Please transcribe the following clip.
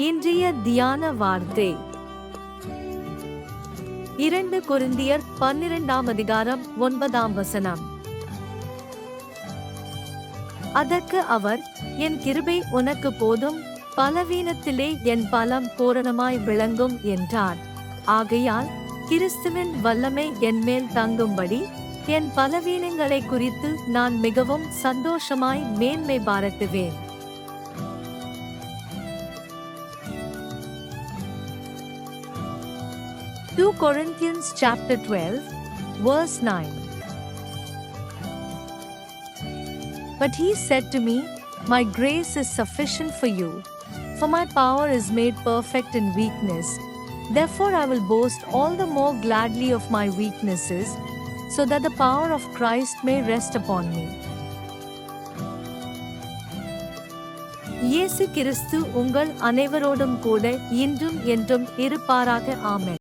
இன்றைய தியான வார்த்தை 2 கொரிந்தியர் 12:9. அதற்கு அவர், என் கிருபை உனக்கு போதும், பலவீனத்திலே என் பலம் பூரணமாய் விளங்கும் என்றார். ஆகையால் கிறிஸ்துவின் வல்லமை என்மேல் தங்கும்படி என் பலவீனங்களை குறித்து நான் மிகவும் சந்தோஷமாய் மேன்மை பாராட்டுவேன். 2 Corinthians chapter 12, verse 9. But he said to me, my grace is sufficient for you, for my power is made perfect in weakness. Therefore I will boast all the more gladly of my weaknesses, so that the power of Christ may rest upon me. இயேசு கிறிஸ்து உங்கள் அனைவரோடும் கூட இன்றும் என்றும் இருப்பாராக. ஆமென்.